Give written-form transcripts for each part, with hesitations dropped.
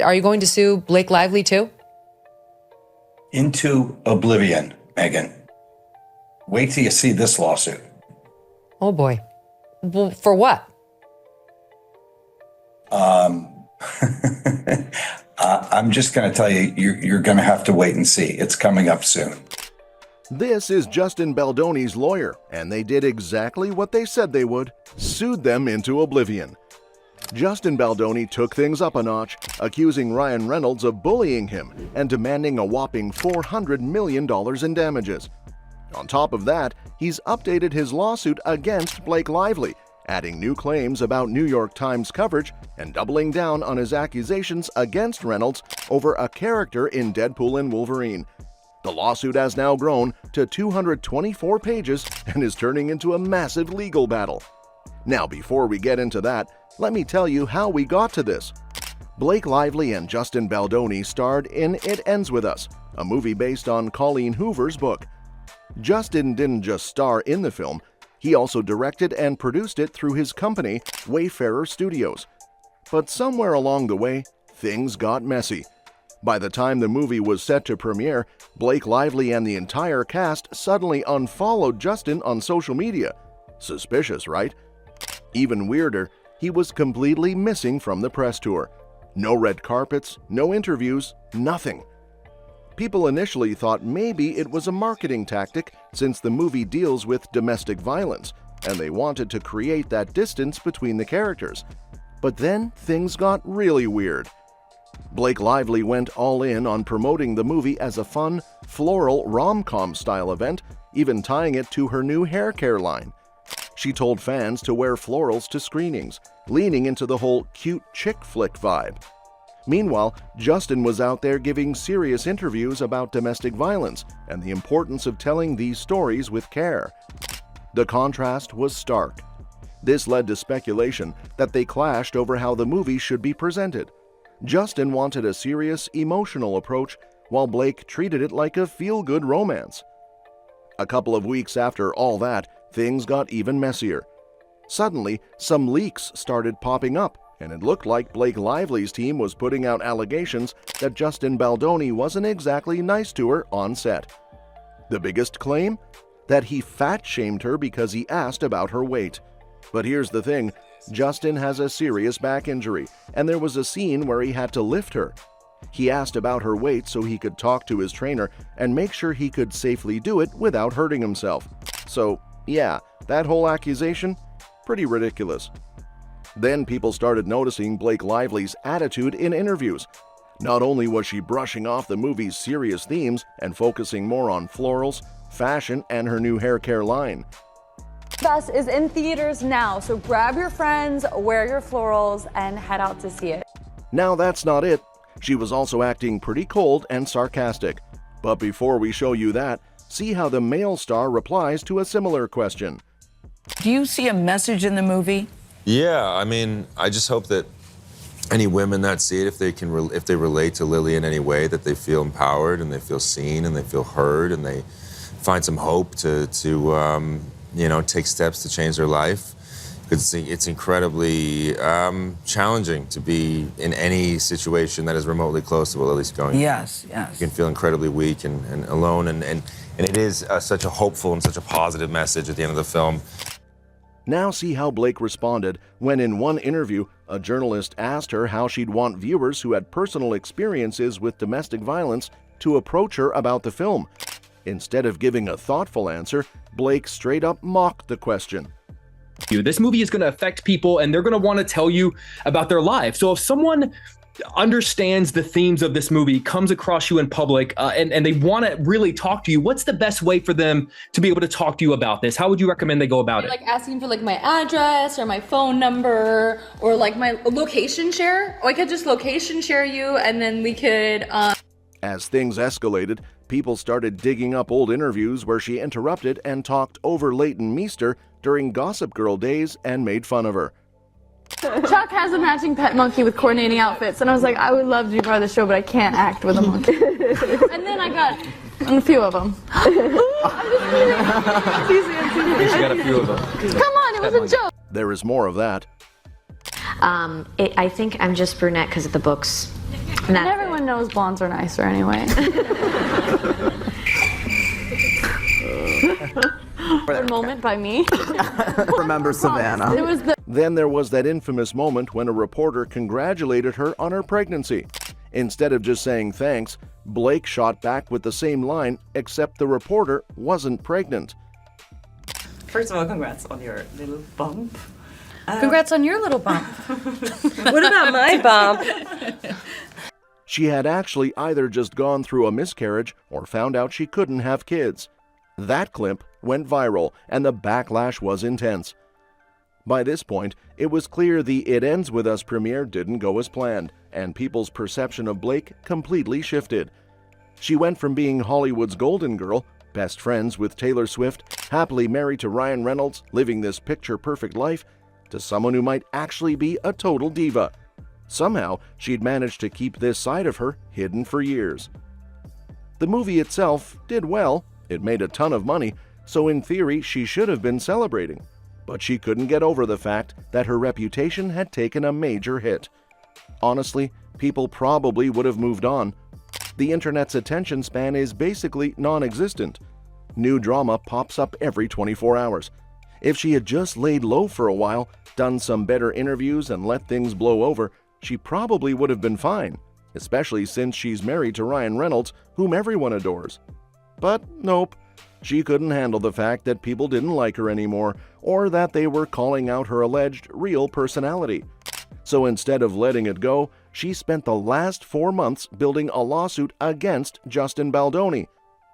Are you going to sue Blake Lively too? Into oblivion, Megan. Wait till you see this lawsuit. Oh boy. Well, for what? I'm just going to tell you, you're going to have to wait and see. It's coming up soon. This is Justin Baldoni's lawyer, and they did exactly what they said they would, sued them into oblivion. Justin Baldoni took things up a notch, accusing Ryan Reynolds of bullying him and demanding a whopping $400 million in damages. On top of that, he's updated his lawsuit against Blake Lively, adding new claims about New York Times coverage and doubling down on his accusations against Reynolds over a character in Deadpool and Wolverine. The lawsuit has now grown to 224 pages and is turning into a massive legal battle. Now, before we get into that, let me tell you how we got to this. Blake Lively and Justin Baldoni starred in It Ends With Us, a movie based on Colleen Hoover's book. Justin didn't just star in the film, he also directed and produced it through his company, Wayfarer Studios. But somewhere along the way, things got messy. By the time the movie was set to premiere, Blake Lively and the entire cast suddenly unfollowed Justin on social media. Suspicious, right? Even weirder, he was completely missing from the press tour. No red carpets, no interviews, nothing. People initially thought maybe it was a marketing tactic since the movie deals with domestic violence, and they wanted to create that distance between the characters. But then things got really weird. Blake Lively went all in on promoting the movie as a fun, floral rom-com style event, even tying it to her new hair care line. She told fans to wear florals to screenings, leaning into the whole cute chick flick vibe. Meanwhile, Justin was out there giving serious interviews about domestic violence and the importance of telling these stories with care. The contrast was stark. This led to speculation that they clashed over how the movie should be presented. Justin wanted a serious, emotional approach, while Blake treated it like a feel-good romance. A couple of weeks after all that, things got even messier. Suddenly, some leaks started popping up, and it looked like Blake Lively's team was putting out allegations that Justin Baldoni wasn't exactly nice to her on set. The biggest claim? That he fat-shamed her because he asked about her weight. But here's the thing, Justin has a serious back injury, and there was a scene where he had to lift her. He asked about her weight so he could talk to his trainer and make sure he could safely do it without hurting himself. So, yeah, that whole accusation? Pretty ridiculous. Then people started noticing Blake Lively's attitude in interviews. Not only was she brushing off the movie's serious themes and focusing more on florals, fashion, and her new hair care line. Us is in theaters now, so grab your friends, wear your florals, and head out to see it. Now that's not it. She was also acting pretty cold and sarcastic. But before we show you that, see how the male star replies to a similar question. Do you see a message in the movie? Yeah, I mean, I just hope that any women that see it, if they relate to Lily in any way, that they feel empowered and they feel seen and they feel heard and they find some hope to take steps to change their life. It's incredibly challenging to be in any situation that is remotely close to what Lily's going through. Yes. You can feel incredibly weak and alone, and it is such a hopeful and such a positive message at the end of the film. Now see how Blake responded when in one interview, a journalist asked her how she'd want viewers who had personal experiences with domestic violence to approach her about the film. Instead of giving a thoughtful answer, Blake straight up mocked the question. This movie is going to affect people and they're going to want to tell you about their life. So if someone understands the themes of this movie, comes across you in public, and they want to really talk to you, what's the best way for them to be able to talk to you about this? How would you recommend they go about it? Like asking for like my address or my phone number or like my location share. Or I could just location share you and then we could... As things escalated, people started digging up old interviews where she interrupted and talked over Leighton Meester during Gossip Girl days and made fun of her. Chuck has a matching pet monkey with coordinating outfits, and I was like, I would love to be part of the show, but I can't act with a monkey. And then I got a few of them. You got a few of them. Come on, it was a joke. There is more of that. I think I'm just brunette because of the books. And everyone knows blondes are nicer anyway. A moment by me. Remember Savannah. It was the Then there was that infamous moment when a reporter congratulated her on her pregnancy. Instead of just saying thanks, Blake shot back with the same line, except the reporter wasn't pregnant. First of all, congrats on your little bump. Congrats on your little bump. What about my bump? She had actually either just gone through a miscarriage or found out she couldn't have kids. That clip went viral, and the backlash was intense. By this point, it was clear the It Ends With Us premiere didn't go as planned, and people's perception of Blake completely shifted. She went from being Hollywood's golden girl, best friends with Taylor Swift, happily married to Ryan Reynolds, living this picture-perfect life, to someone who might actually be a total diva. Somehow, she'd managed to keep this side of her hidden for years. The movie itself did well. It made a ton of money, so in theory she should have been celebrating. But she couldn't get over the fact that her reputation had taken a major hit. Honestly, people probably would have moved on. The internet's attention span is basically non-existent. New drama pops up every 24 hours. If she had just laid low for a while, done some better interviews and let things blow over, she probably would have been fine, especially since she's married to Ryan Reynolds, whom everyone adores. But nope, she couldn't handle the fact that people didn't like her anymore, or that they were calling out her alleged real personality. So instead of letting it go, she spent the last 4 months building a lawsuit against Justin Baldoni.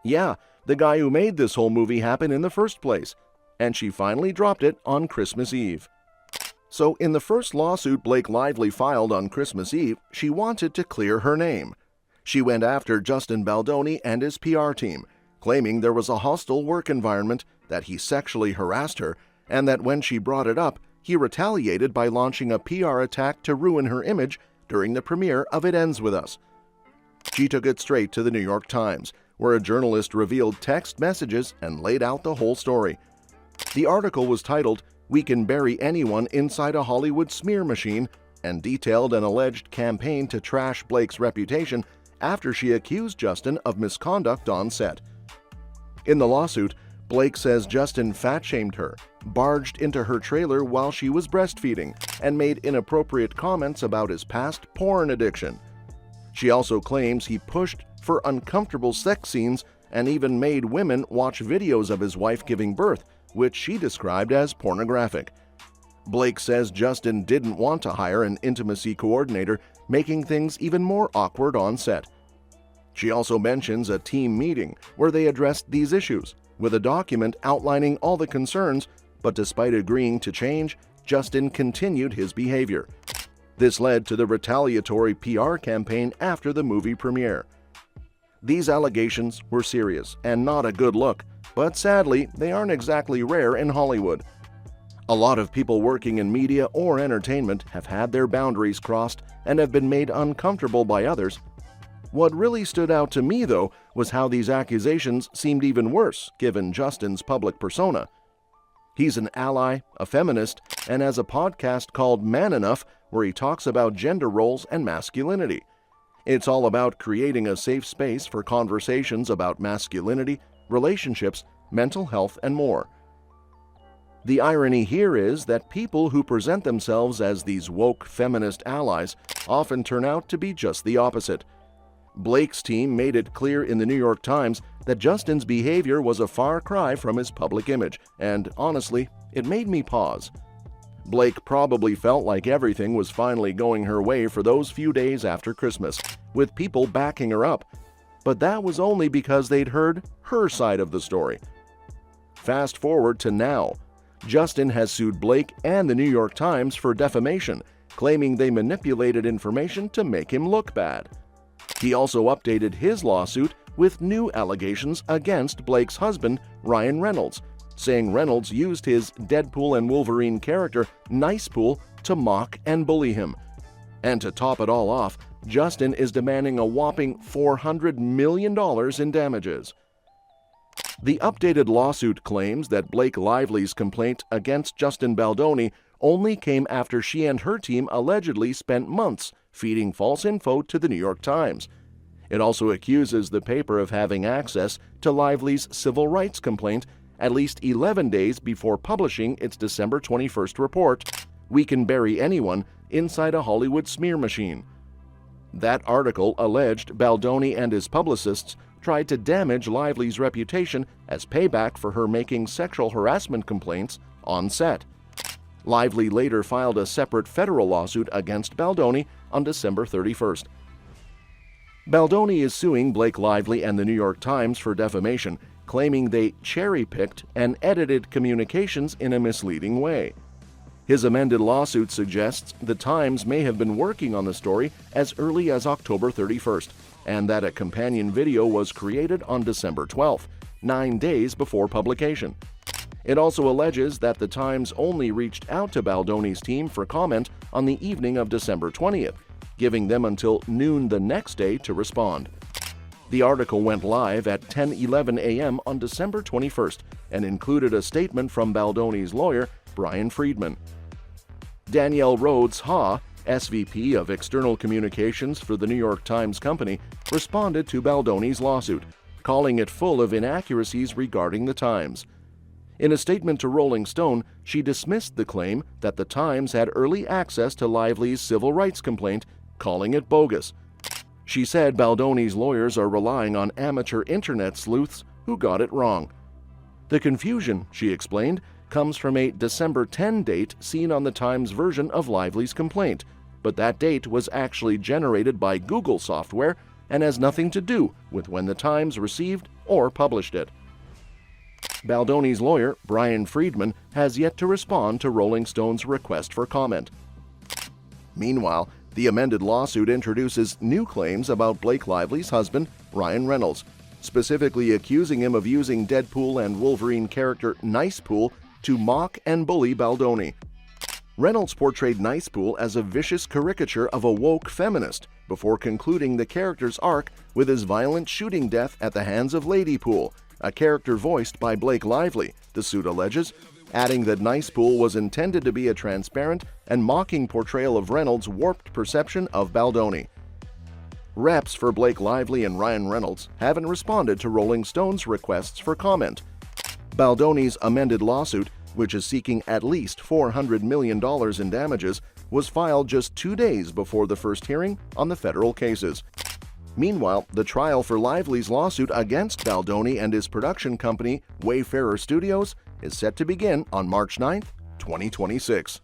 Yeah, the guy who made this whole movie happen in the first place. And she finally dropped it on Christmas Eve. So in the first lawsuit Blake Lively filed on Christmas Eve, she wanted to clear her name. She went after Justin Baldoni and his PR team, claiming there was a hostile work environment, that he sexually harassed her, and that when she brought it up, he retaliated by launching a PR attack to ruin her image during the premiere of It Ends With Us. She took it straight to the New York Times, where a journalist revealed text messages and laid out the whole story. The article was titled, "We Can Bury Anyone Inside a Hollywood Smear Machine," and detailed an alleged campaign to trash Blake's reputation after she accused Justin of misconduct on set. In the lawsuit, Blake says Justin fat-shamed her, barged into her trailer while she was breastfeeding, and made inappropriate comments about his past porn addiction. She also claims he pushed for uncomfortable sex scenes and even made women watch videos of his wife giving birth, which she described as pornographic. Blake says Justin didn't want to hire an intimacy coordinator, making things even more awkward on set. She also mentions a team meeting where they addressed these issues, with a document outlining all the concerns, but despite agreeing to change, Justin continued his behavior. This led to the retaliatory PR campaign after the movie premiere. These allegations were serious and not a good look, but sadly, they aren't exactly rare in Hollywood. A lot of people working in media or entertainment have had their boundaries crossed and have been made uncomfortable by others. What really stood out to me, though, was how these accusations seemed even worse given Justin's public persona. He's an ally, a feminist, and has a podcast called Man Enough where he talks about gender roles and masculinity. It's all about creating a safe space for conversations about masculinity, relationships, mental health, and more. The irony here is that people who present themselves as these woke feminist allies often turn out to be just the opposite. Blake's team made it clear in the New York Times that Justin's behavior was a far cry from his public image, and honestly, it made me pause. Blake probably felt like everything was finally going her way for those few days after Christmas, with people backing her up. But that was only because they'd heard her side of the story. Fast forward to now. Justin has sued Blake and the New York Times for defamation, claiming they manipulated information to make him look bad. He also updated his lawsuit with new allegations against Blake's husband, Ryan Reynolds, saying Reynolds used his Deadpool and Wolverine character, Nicepool, to mock and bully him. And to top it all off, Justin is demanding a whopping $400 million in damages. The updated lawsuit claims that Blake Lively's complaint against Justin Baldoni only came after she and her team allegedly spent months feeding false info to the New York Times. It also accuses the paper of having access to Lively's civil rights complaint at least 11 days before publishing its December 21st report, "We Can Bury Anyone Inside a Hollywood Smear Machine." That article alleged Baldoni and his publicists tried to damage Lively's reputation as payback for her making sexual harassment complaints on set. Lively later filed a separate federal lawsuit against Baldoni on December 31st. Baldoni is suing Blake Lively and the New York Times for defamation, claiming they cherry-picked and edited communications in a misleading way. His amended lawsuit suggests the Times may have been working on the story as early as October 31st, and that a companion video was created on December 12th, 9 days before publication. It also alleges that the Times only reached out to Baldoni's team for comment on the evening of December 20th, giving them until noon the next day to respond. The article went live at 10:11 a.m. on December 21st and included a statement from Baldoni's lawyer, Brian Friedman. Danielle Rhodes-Ha, SVP of External Communications for the New York Times Company, responded to Baldoni's lawsuit, calling it full of inaccuracies regarding the Times. In a statement to Rolling Stone, she dismissed the claim that the Times had early access to Lively's civil rights complaint, calling it bogus. She said Baldoni's lawyers are relying on amateur internet sleuths who got it wrong. The confusion, she explained, comes from a December 10 date seen on the Times version of Lively's complaint, but that date was actually generated by Google software and has nothing to do with when the Times received or published it. Baldoni's lawyer, Brian Friedman, has yet to respond to Rolling Stone's request for comment. Meanwhile, the amended lawsuit introduces new claims about Blake Lively's husband, Ryan Reynolds, specifically accusing him of using Deadpool and Wolverine character Nicepool to mock and bully Baldoni. Reynolds portrayed Nicepool as a vicious caricature of a woke feminist before concluding the character's arc with his violent shooting death at the hands of Ladypool, a character voiced by Blake Lively, the suit alleges, adding that Nicepool was intended to be a transparent and mocking portrayal of Reynolds' warped perception of Baldoni. Reps for Blake Lively and Ryan Reynolds haven't responded to Rolling Stone's requests for comment. Baldoni's amended lawsuit, which is seeking at least $400 million in damages, was filed just 2 days before the first hearing on the federal cases. Meanwhile, the trial for Lively's lawsuit against Baldoni and his production company, Wayfarer Studios, is set to begin on March 9, 2026.